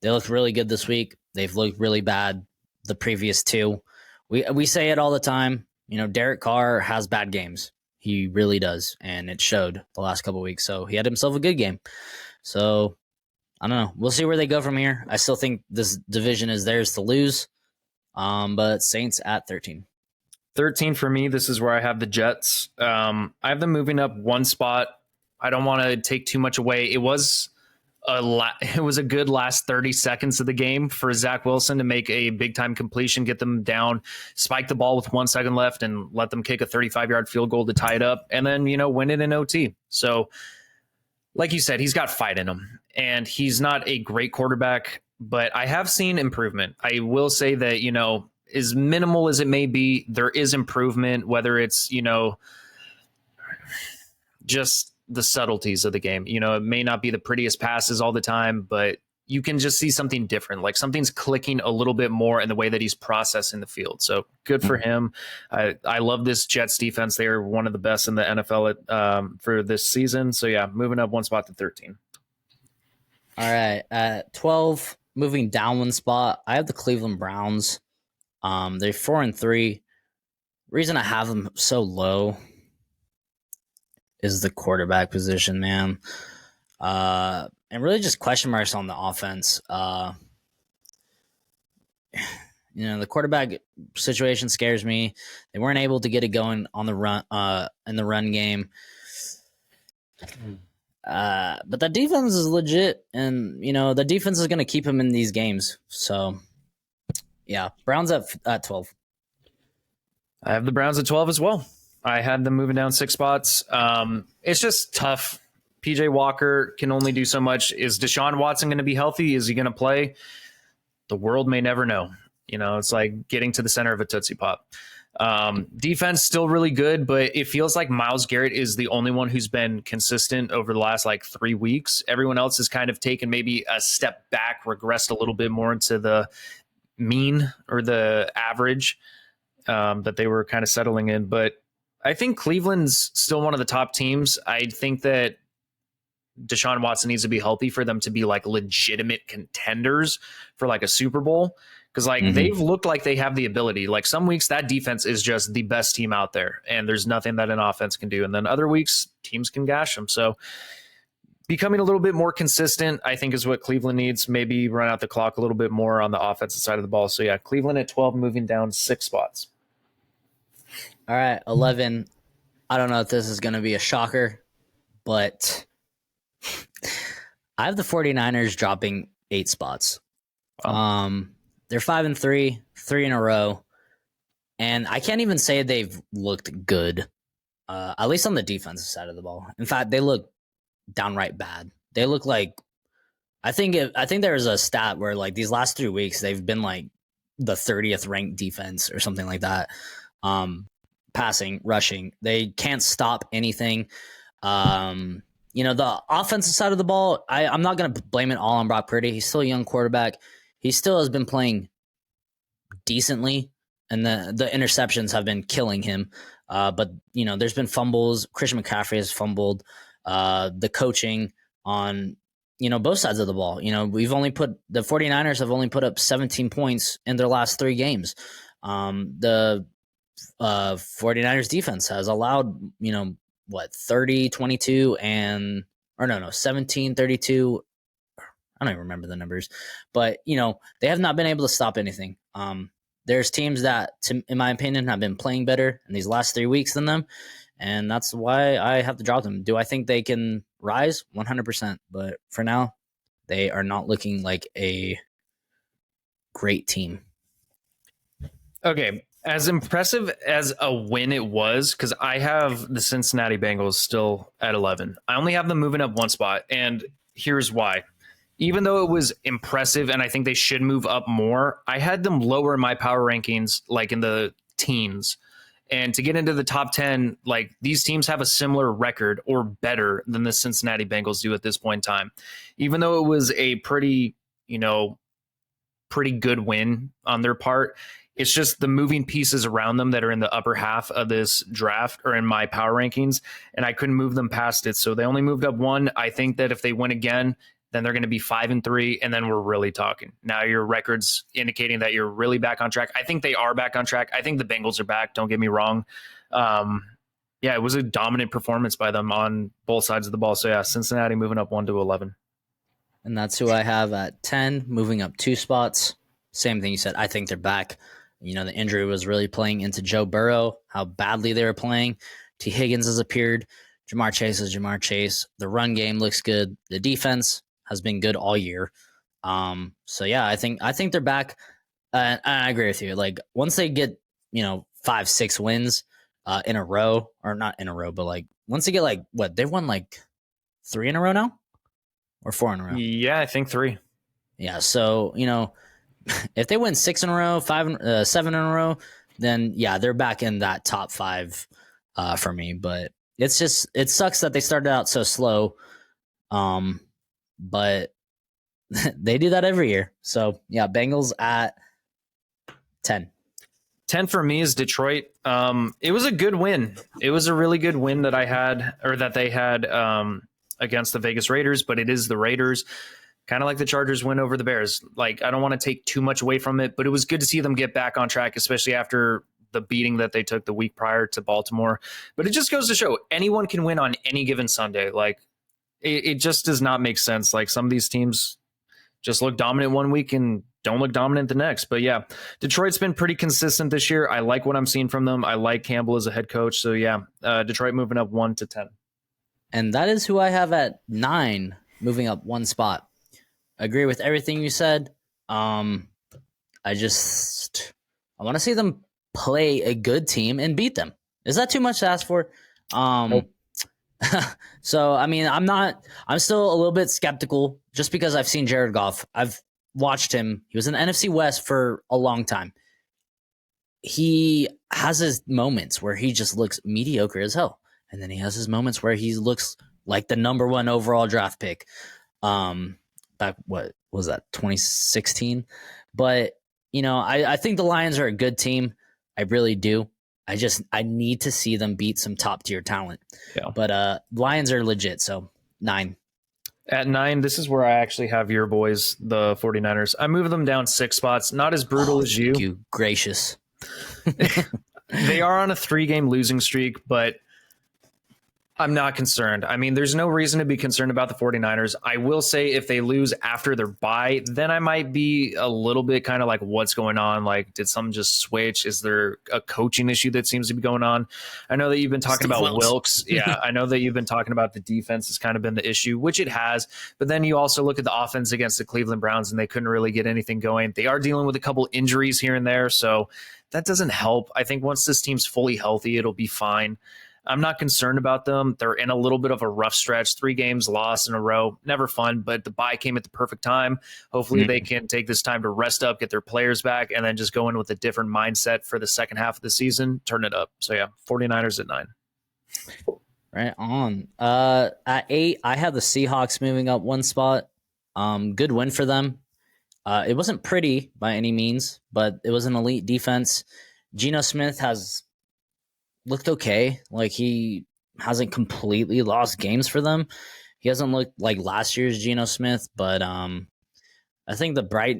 Speaker 2: they looked really good this week. They've looked really bad the previous 2. We say it all the time. Derek Carr has bad games. He really does, and it showed the last couple of weeks. So he had himself a good game. So I don't know. We'll see where they go from here. I still think this division is theirs to lose. But Saints at 13.
Speaker 1: 13 for me. This is where I have the Jets. I have them moving up 1 spot. I don't want to take too much away. It was it was a good last 30 seconds of the game for Zach Wilson to make a big time completion, get them down, spike the ball with 1 second left, and let them kick a 35-yard field goal to tie it up, and then win it in OT. So, like you said, he's got fight in him, and he's not a great quarterback, but I have seen improvement. I will say that as minimal as it may be, there is improvement. Whether it's just the subtleties of the game. It may not be the prettiest passes all the time, but you can just see something different. Like something's clicking a little bit more in the way that he's processing the field. So good for him. I love this Jets defense. They are one of the best in the NFL for this season. So yeah, moving up one spot to 13.
Speaker 2: All right. At 12, moving down one spot, I have the Cleveland Browns. They're 4-3. Reason I have them so low is the quarterback position, man. And really just question marks on the offense. The quarterback situation scares me. They weren't able to get it going on the run, in the run game. But the defense is legit, and the defense is going to keep him in these games. So, yeah, Browns at 12.
Speaker 1: I have the Browns at 12 as well. I had them moving down 6 spots. It's just tough. PJ Walker can only do so much. Is Deshaun Watson going to be healthy? Is he going to play? The world may never know. It's like getting to the center of a Tootsie Pop. Defense still really good, but it feels like Myles Garrett is the only one who's been consistent over the last 3 weeks. Everyone else has kind of taken maybe a step back, regressed a little bit more into the mean or the average that they were kind of settling in. But I think Cleveland's still one of the top teams. I think that Deshaun Watson needs to be healthy for them to be legitimate contenders for a Super Bowl. Because they've looked like they have the ability. Some weeks that defense is just the best team out there, and there's nothing that an offense can do. And then other weeks teams can gash them. So becoming a little bit more consistent, I think, is what Cleveland needs. Maybe run out the clock a little bit more on the offensive side of the ball. So yeah, Cleveland at 12, moving down 6 spots.
Speaker 2: All right, 11. I don't know if this is going to be a shocker, but I have the 49ers dropping 8 spots. Wow. They're 5-3, 3 in a row, and I can't even say they've looked good, at least on the defensive side of the ball. In fact, they look downright bad. They look like I think there's a stat where these last 3 weeks they've been the 30th ranked defense or something like that. Passing, rushing, they can't stop anything. The offensive side of the ball, I'm not going to blame it all on Brock Purdy. He's still a young quarterback. He still has been playing decently, and the interceptions have been killing him. But there's been fumbles. Christian McCaffrey has fumbled. The coaching on both sides of the ball. The 49ers have only put up 17 points in their last 3 games. The 49ers defense has allowed 30, 22, and 17, 32. I don't even remember the numbers, but they have not been able to stop anything. There's teams that, in my opinion, have been playing better in these last 3 weeks than them, and that's why I have to drop them. Do I think they can rise? 100%, but for now, they are not looking like a great team.
Speaker 1: Okay, as impressive as a win it was, because I have the Cincinnati Bengals still at 11. I only have them moving up 1 spot, and here's why. Even though it was impressive and I think they should move up more, I had them lower in my power rankings, in the teens. And to get into the top 10, these teams have a similar record or better than the Cincinnati Bengals do at this point in time. Even though it was a pretty good win on their part, it's just the moving pieces around them that are in the upper half of this draft or in my power rankings, and I couldn't move them past it. So they only moved up 1. I think that if they win again, then they're going to be 5-3, and then we're really talking. Now your record's indicating that you're really back on track. I think they are back on track. I think the Bengals are back. Don't get me wrong. It was a dominant performance by them on both sides of the ball. So yeah, Cincinnati moving up 1 to 11.
Speaker 2: And that's who I have at 10, moving up 2 spots. Same thing you said. I think they're back. The injury was really playing into Joe Burrow, how badly they were playing. T. Higgins has appeared. Jamar Chase is Jamar Chase. The run game looks good. The defense has been good all year. So yeah, I think they're back. And I agree with you. Like once they get 5-6 wins in a row, or not in a row, but like once they get like what they've won like 3 in a row now, or 4 in a row.
Speaker 1: Yeah, I think 3.
Speaker 2: Yeah, so if they win 6 in a row, 7 in a row, then yeah, they're back in that top 5 for me. But it sucks that they started out so slow. But they do that every year. So yeah, Bengals at 10.
Speaker 1: 10 for me is Detroit. It was a good win. It was a really good win that they had against the Vegas Raiders, but it is the Raiders. Kind of like the Chargers win over the Bears. Like, I don't want to take too much away from it, but it was good to see them get back on track, especially after the beating that they took the week prior to Baltimore. But it just goes to show anyone can win on any given Sunday. Like, it just does not make sense. Like, some of these teams just look dominant one week and don't look dominant the next. But yeah, Detroit's been pretty consistent this year. I like what I'm seeing from them. I like Campbell as a head coach. So yeah, Detroit moving up 1 to 10. And
Speaker 2: that is who I have at 9, moving up 1 spot. Agree with everything you said. I want to see them play a good team and beat them. Is that too much to ask for?
Speaker 1: Nope.
Speaker 2: So, I mean, I'm still a little bit skeptical just because I've seen Jared Goff. I've watched him. He was in the NFC West for a long time. He has his moments where he just looks mediocre as hell. And then he has his moments where he looks like the number 1 overall draft pick. Back, what was that, 2016? But, I think the Lions are a good team. I really do. I need to see them beat some top tier talent.
Speaker 1: Yeah.
Speaker 2: But Lions are legit. So 9.
Speaker 1: At 9, this is where I actually have your boys, the 49ers. I move them down 6 spots. Not as brutal as you.
Speaker 2: Thank you, gracious.
Speaker 1: They are on a 3-game losing streak, but I'm not concerned. I mean, there's no reason to be concerned about the 49ers. I will say if they lose after their bye, then I might be a little bit kind of like, what's going on? Like, did something just switch? Is there a coaching issue that seems to be going on? I know that you've been talking about Wilkes. Yeah, I know that you've been talking about the defense has kind of been the issue, which it has. But then you also look at the offense against the Cleveland Browns, and they couldn't really get anything going. They are dealing with a couple injuries here and there, so that doesn't help. I think once this team's fully healthy, it'll be fine. I'm not concerned about them. They're in a little bit of a rough stretch, 3 games lost in a row. Never fun, but the bye came at the perfect time. Hopefully they can take this time to rest up, get their players back, and then just go in with a different mindset for the second half of the season, turn it up. So yeah, 49ers at 9.
Speaker 2: Right on. At 8, I have the Seahawks moving up 1 spot. Good win for them. It wasn't pretty by any means, but it was an elite defense. Geno Smith has looked okay. Like, he hasn't completely lost games for them. He hasn't looked like last year's Geno Smith, but I think the bright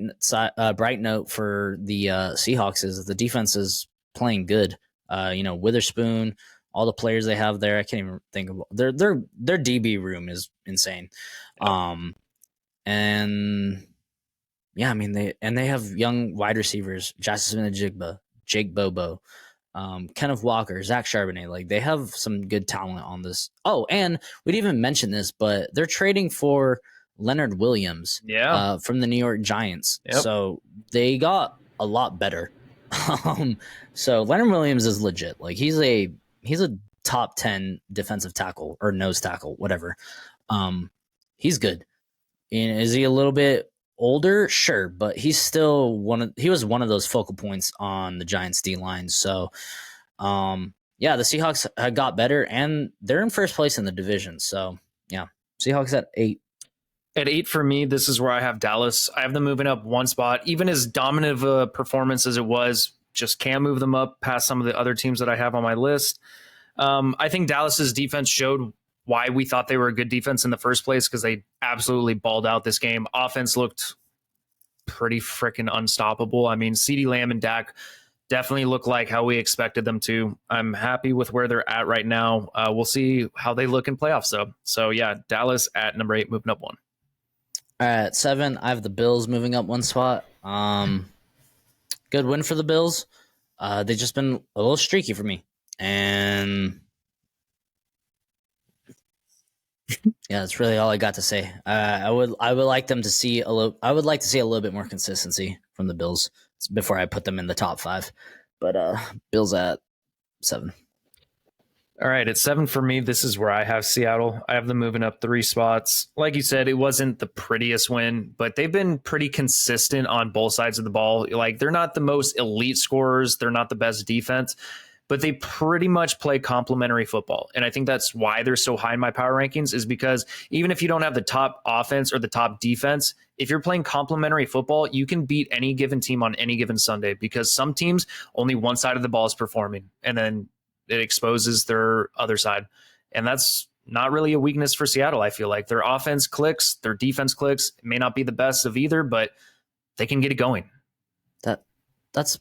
Speaker 2: note for the Seahawks is that the defense is playing good. Witherspoon, all the players they have there, I can't even think of their DB room is insane. And yeah, I mean they have young wide receivers, Jackson Smith-Njigba, Jake Bobo, Kenneth Walker, Zach Charbonnet. Like, they have some good talent on this. Oh, and we didn't even mention this, but they're trading for Leonard Williams from the New York Giants. Yep. So they got a lot better. So Leonard Williams is legit. Like, he's a top 10 defensive tackle or nose tackle, whatever. He's good. And is he a little bit older? Sure, but he's still he was one of those focal points on the Giants D line. So yeah, the Seahawks had got better and they're in first place in the division. So yeah, Seahawks at 8.
Speaker 1: At 8 for me, this is where I have Dallas. I have them moving up 1 spot. Even as dominant of a performance as it was, just can't move them up past some of the other teams that I have on my list. I think Dallas's defense showed why we thought they were a good defense in the first place, because they absolutely balled out this game. Offense looked pretty freaking unstoppable. I mean, CeeDee Lamb and Dak definitely look like how we expected them to. I'm happy with where they're at right now. We'll see how they look in playoffs, though. So yeah, Dallas at number 8, moving up 1.
Speaker 2: At 7, I have the Bills moving up 1 spot. Good win for the Bills. They've just been a little streaky for me. And Yeah, that's really all I got to say. I would like them to see a little. I would like to see a little bit more consistency from the Bills before I put them in the top 5. But Bills at 7.
Speaker 1: All right, at 7 for me, this is where I have Seattle. I have them moving up 3 spots. Like you said, it wasn't the prettiest win, but they've been pretty consistent on both sides of the ball. Like, they're not the most elite scorers, they're not the best defense, but they pretty much play complementary football. And I think that's why they're so high in my power rankings, is because even if you don't have the top offense or the top defense, if you're playing complementary football, you can beat any given team on any given Sunday, because some teams, only one side of the ball is performing, and then it exposes their other side. And that's not really a weakness for Seattle. I feel like their offense clicks, their defense clicks. It may not be the best of either, but they can get it going.
Speaker 2: That's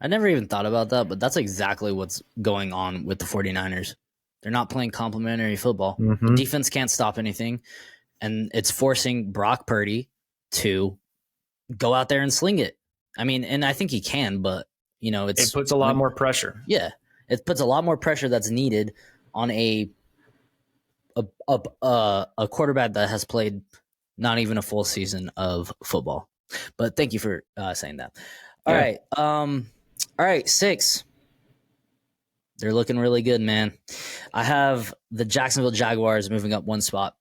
Speaker 2: I never even thought about that, but that's exactly what's going on with the 49ers. They're not playing complementary football.
Speaker 1: Mm-hmm.
Speaker 2: The defense can't stop anything, and it's forcing Brock Purdy to go out there and sling it. I mean, and I think he can, but it
Speaker 1: puts a lot more pressure.
Speaker 2: Yeah. It puts a lot more pressure that's needed on a quarterback that has played not even a full season of football. But thank you for saying that. All right. All right, 6. They're looking really good, man. I have the Jacksonville Jaguars moving up 1 spot.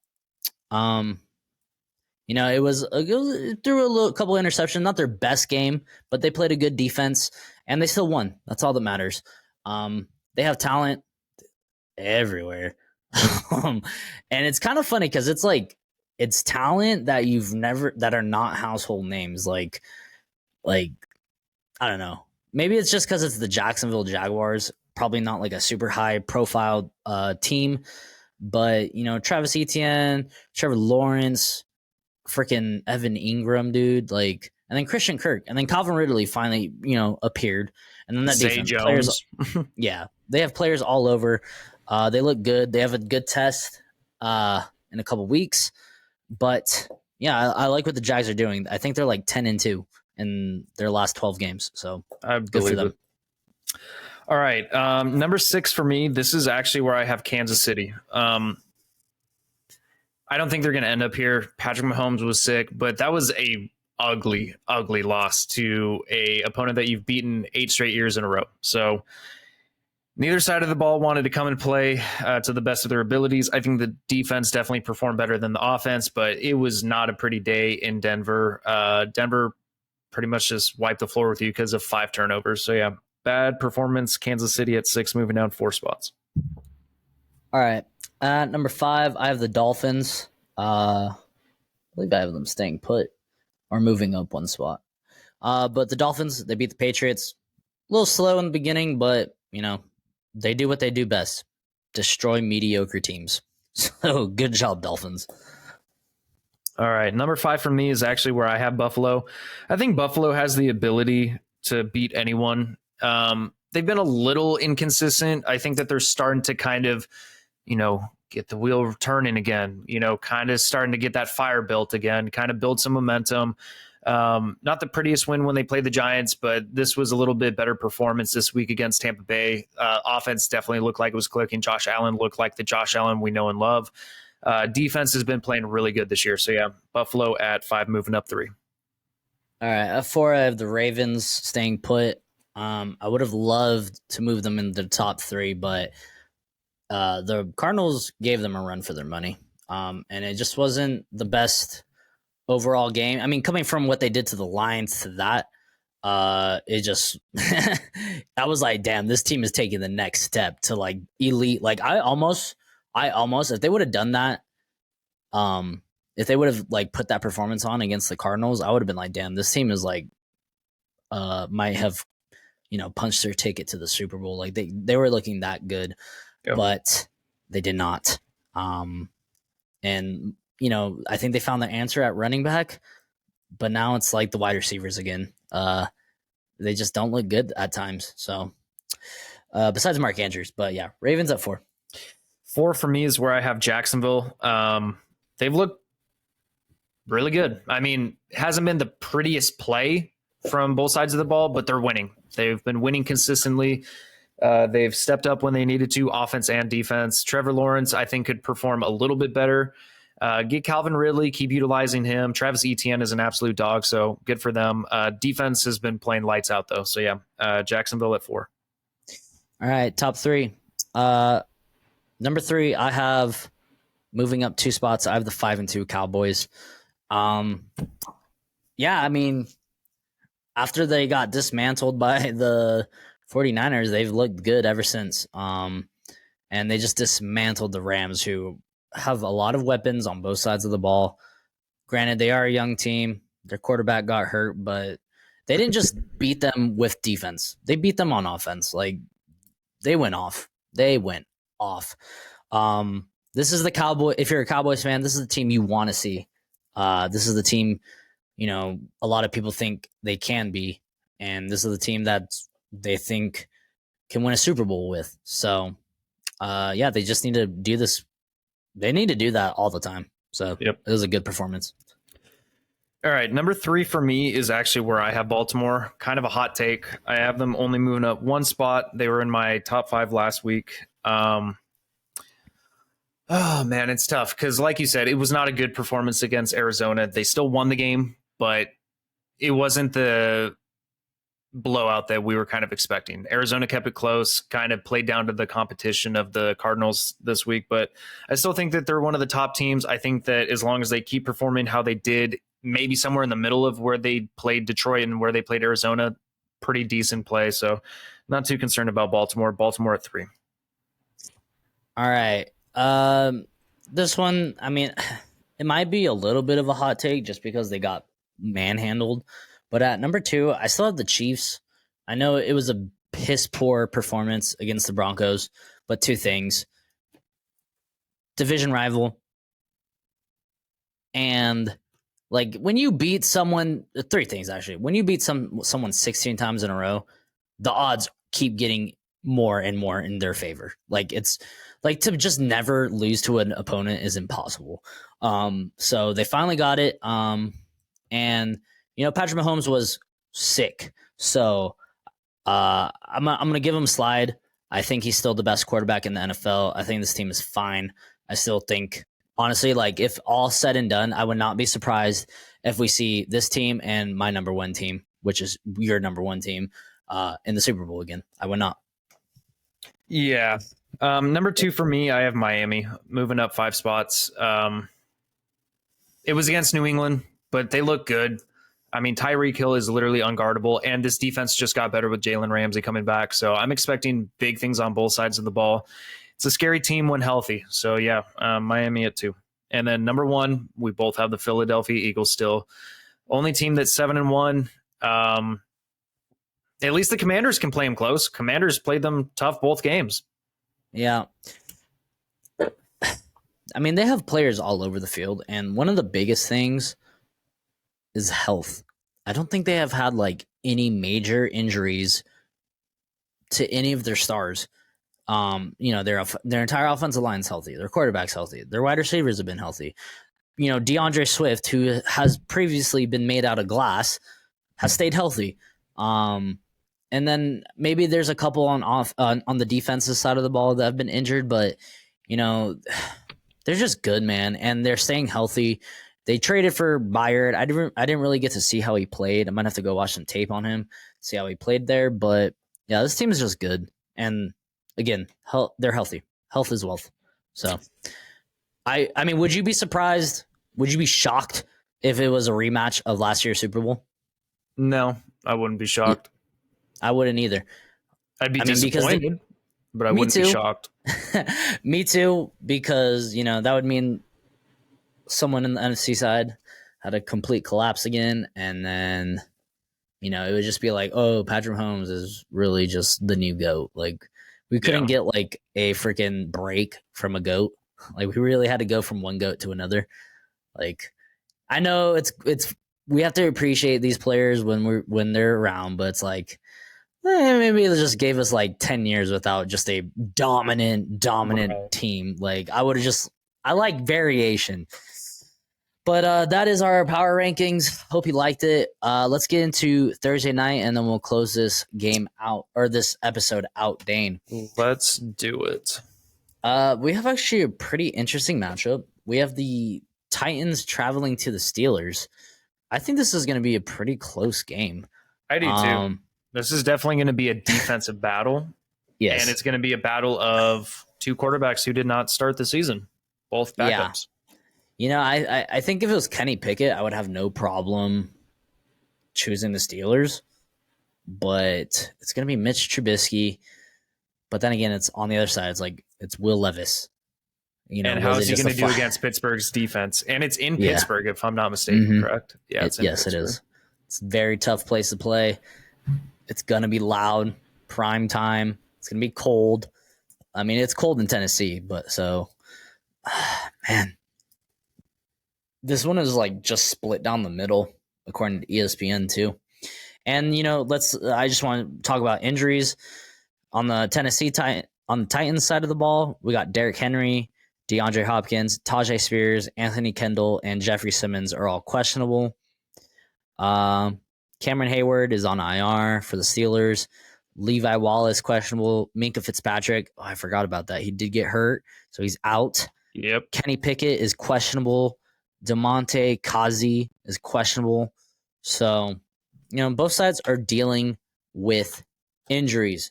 Speaker 2: It was through a couple interceptions, not their best game, but they played a good defense and they still won. That's all that matters. They have talent everywhere. And it's kind of funny because it's talent that that are not household names. Like, I don't know. Maybe it's just because it's the Jacksonville Jaguars, probably not like a super high profile team, but Travis Etienne, Trevor Lawrence, freaking Evan Ingram, dude, and then Christian Kirk, and then Calvin Ridley finally, appeared. And then that defense, players, yeah, they have players all over. They look good. They have a good test in a couple weeks. But yeah, I like what the Jags are doing. I think they're like 10-2 in their last 12 games. So good for them.
Speaker 1: It. All right, number 6 for me. This is actually where I have Kansas City. I don't think they're going to end up here. Patrick Mahomes was sick, but that was a ugly loss to a opponent that you've beaten 8 straight years in a row. So neither side of the ball wanted to come and play to the best of their abilities. I think the defense definitely performed better than the offense, but it was not a pretty day in Denver. Denver pretty much just wiped the floor with you because of 5 turnovers. So yeah, bad performance. Kansas City at 6, moving down 4 spots.
Speaker 2: All right. Number 5, I have the Dolphins. I believe I have them staying put or moving up 1 spot. But the Dolphins, they beat the Patriots. A little slow in the beginning, but, they do what they do best. Destroy mediocre teams. So good job, Dolphins.
Speaker 1: All right. Number 5 for me is actually where I have Buffalo. I think Buffalo has the ability to beat anyone. They've been a little inconsistent. I think that they're starting to kind of, get the wheel turning again, kind of starting to get that fire built again, kind of build some momentum. Not the prettiest win when they played the Giants, but this was a little bit better performance this week against Tampa Bay. Offense definitely looked like it was clicking. Josh Allen looked like the Josh Allen we know and love. Defense has been playing really good this year. So yeah, Buffalo at 5, moving up 3.
Speaker 2: All right. At 4, I have the Ravens staying put. I would have loved to move them in the top 3, but the Cardinals gave them a run for their money. And it just wasn't the best overall game. I mean, coming from what they did to the Lions to that, it just I was like, damn, this team is taking the next step to like elite. Like I almost if they would have done that, if they would have like put that performance on against the Cardinals, I would have been like, damn, this team is like might have punched their ticket to the Super Bowl. Like they were looking that good. Yep. But they did not. And I think they found the answer at running back, but now it's like the wide receivers again. They just don't look good at times. So besides Mark Andrews, but yeah, Ravens at 4.
Speaker 1: 4 for me is where I have Jacksonville. They've looked really good. I mean, it hasn't been the prettiest play from both sides of the ball, but they're winning. They've been winning consistently. They've stepped up when they needed to, offense and defense. Trevor Lawrence, I think, could perform a little bit better. Get Calvin Ridley, keep utilizing him. Travis Etienne is an absolute dog, so good for them. Defense has been playing lights out, though. So, yeah, Jacksonville at 4.
Speaker 2: All right, top 3. Number 3, I have, moving up 2 spots, I have the 5-2 Cowboys. Yeah, I mean, after they got dismantled by the 49ers, they've looked good ever since. And they just dismantled the Rams, who have a lot of weapons on both sides of the ball. Granted, they are a young team. Their quarterback got hurt, but they didn't just beat them with defense. They beat them on offense. Like, they went off. They went off. This is the Cowboy. If you're a Cowboys fan, this is the team you want to see. This is the team, a lot of people think they can be, and this is the team that they think can win a Super Bowl with. So, yeah, they just need to do this. They need to do that all the time. So, It was a good performance.
Speaker 1: All right, number 3 for me is actually where I have Baltimore. Kind of a hot take. I have them only moving up 1 spot. They were in my top 5 last week. Oh, man, it's tough because, like you said, it was not a good performance against Arizona. They still won the game, but it wasn't the blowout that we were kind of expecting. Arizona kept it close, kind of played down to the competition of the Cardinals this week, but I still think that they're one of the top teams. I think that as long as they keep performing how they did, maybe somewhere in the middle of where they played Detroit and where they played Arizona, pretty decent play. So not too concerned about Baltimore. Baltimore at 3.
Speaker 2: All right. This one, I mean, it might be a little bit of a hot take just because they got manhandled. But at number 2, I still have the Chiefs. I know it was a piss poor performance against the Broncos, but 2 things. Division rival. And like when you beat someone, 3 things actually. When you beat someone 16 times in a row, the odds keep getting more and more in their favor. Like it's like to just never lose to an opponent is impossible. So they finally got it. And Patrick Mahomes was sick. So I'm going to give him a slide. I think he's still the best quarterback in the NFL. I think this team is fine. I still think, honestly, like if all said and done, I would not be surprised if we see this team and my number 1 team, which is your number 1 team, in the Super Bowl again. I would not.
Speaker 1: Yeah. Number 2 for me, I have Miami moving up 5 spots. It was against New England, but they look good. I mean, Tyreek Hill is literally unguardable, and this defense just got better with Jalen Ramsey coming back. So I'm expecting big things on both sides of the ball. It's a scary team when healthy. So, yeah, Miami at 2. And then number 1, we both have the Philadelphia Eagles still. Only team that's 7-1. At least the Commanders can play them close. Commanders played them tough both games.
Speaker 2: Yeah. I mean, they have players all over the field, and one of the biggest things is health. I don't think they have had like any major injuries to any of their stars. Their entire offensive line's healthy. Their quarterback's healthy. Their wide receivers have been healthy. DeAndre Swift, who has previously been made out of glass, has stayed healthy. And then maybe there's a couple on the defensive side of the ball that have been injured, but they're just good, man, and they're staying healthy. They traded for Byard. I didn't really get to see how he played. I might have to go watch some tape on him, see how he played there. But yeah, this team is just good. And again, they're healthy. Health is wealth. So I mean, would you be surprised? Would you be shocked if it was a rematch of last year's Super Bowl?
Speaker 1: No, I wouldn't be shocked.
Speaker 2: I wouldn't either.
Speaker 1: I'd be disappointed, but I wouldn't be shocked.
Speaker 2: Me too, because that would mean someone in the NFC side had a complete collapse again, and then it would just be like, oh, Patrick Mahomes is really just the new GOAT. Like we couldn't get like a freaking break from a GOAT. Like we really had to go from one GOAT to another. Like I know it's we have to appreciate these players when they're around, but it's like maybe it just gave us like 10 years without just a dominant team. Like I like variation. But that is our power rankings. Hope you liked it. Let's get into Thursday night, and then we'll close this game out, or this episode out, Dane.
Speaker 1: Let's do it.
Speaker 2: We have actually a pretty interesting matchup. We have the Titans traveling to the Steelers. I think this is going to be a pretty close game.
Speaker 1: I do too. This is definitely going to be a defensive battle.
Speaker 2: Yes.
Speaker 1: And it's going to be a battle of two quarterbacks who did not start the season, both backups.
Speaker 2: Yeah. You know, I think if it was Kenny Pickett, I would have no problem choosing the Steelers. But it's going to be Mitch Trubisky. But then again, it's on the other side. It's Will Levis. You know,
Speaker 1: and how is he going to do against Pittsburgh's defense? And it's in Pittsburgh, if I'm not mistaken, correct? Yeah,
Speaker 2: yes, it is. It's a very tough place to play. It's going to be loud, prime time. It's going to be cold. I mean, it's cold in Tennessee, but so, man, this one is like just split down the middle, according to ESPN too. And, you know, I just want to talk about injuries on the on the Titans side of the ball. We got Derrick Henry, DeAndre Hopkins, Tajay Spears, Anthony Kendall, and Jeffrey Simmons are all questionable. Cameron Hayward is on IR for the Steelers. Levi Wallace questionable. Minkah Fitzpatrick, I forgot about that. He did get hurt, so he's out.
Speaker 1: Yep.
Speaker 2: Kenny Pickett is questionable. Damontae Kazi is questionable. So, you know, both sides are dealing with injuries.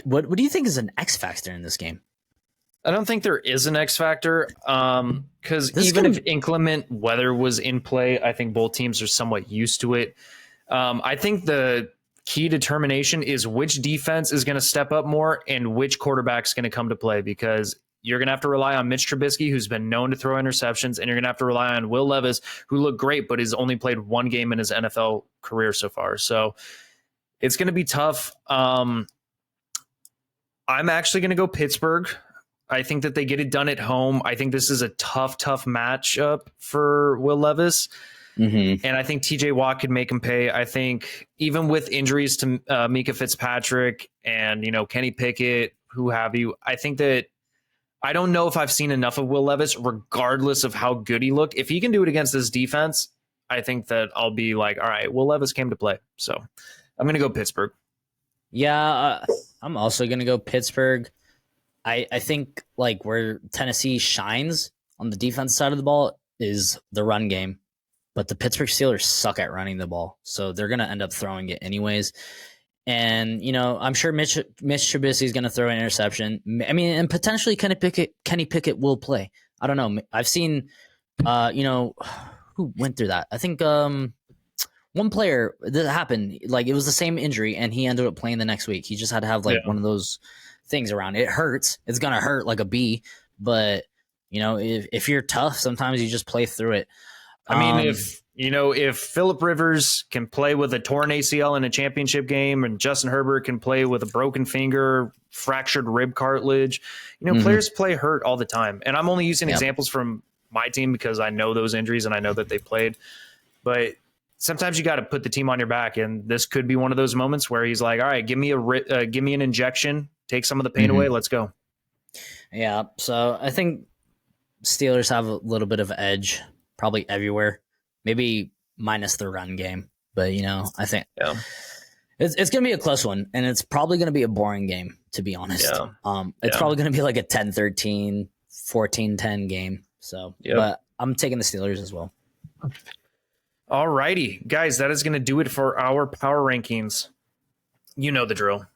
Speaker 2: What do you think is an X factor in this game?
Speaker 1: I don't think there is an X factor because even if inclement weather was in play, I think both teams are somewhat used to it. I think the key determination is which defense is going to step up more and which quarterback's going to come to play, because you're going to have to rely on Mitch Trubisky, who's been known to throw interceptions, and you're going to have to rely on Will Levis, who looked great but has only played one game in his NFL career so far. So it's going to be tough. I'm actually going to go Pittsburgh. I think that they get it done at home. I think this is a tough matchup for Will Levis. Mm-hmm. And I think TJ Watt could make him pay. I think even with injuries to Minkah Fitzpatrick and, you know, Kenny Pickett, who have you, I think that I don't know if I've seen enough of Will Levis, regardless of how good he looked. If he can do it against this defense, I think that I'll be like, all right, Will Levis came to play. So I'm going to go Pittsburgh.
Speaker 2: Yeah, I'm also going to go Pittsburgh. I think like where Tennessee shines on the defense side of the ball is the run game. But the Pittsburgh Steelers suck at running the ball, so they're going to end up throwing it anyways. And, you know, I'm sure Mitch Trubisky is going to throw an interception. I mean, and potentially Kenny Pickett will play. I don't know. I've seen, you know, who went through that? I think one player that happened, like it was the same injury, and he ended up playing the next week. He just had to have like one of those things around. It hurts. It's going to hurt like a bee. But, you know, if you're tough, sometimes you just play through it.
Speaker 1: I mean, if Phillip Rivers can play with a torn ACL in a championship game, and Justin Herbert can play with a broken finger, fractured rib cartilage, you know, players play hurt all the time. And I'm only using examples from my team because I know those injuries and I know that they played. But sometimes you got to put the team on your back, and this could be one of those moments where he's like, "All right, give me an injection, take some of the pain away, let's go."
Speaker 2: Yeah, so I think Steelers have a little bit of edge. Probably everywhere, maybe minus the run game. But, you know, I think it's going to be a close one, and it's probably going to be a boring game, to be honest. It's probably going to be like a 10-13, 14-10 game. So, but I'm taking the Steelers as well.
Speaker 1: All righty, guys, that is going to do it for our power rankings. You know the drill.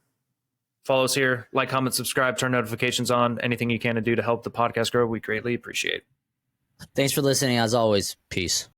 Speaker 1: Follow us here, like, comment, subscribe, turn notifications on. Anything you can to do to help the podcast grow, we greatly appreciate.
Speaker 2: Thanks for listening. As always, peace.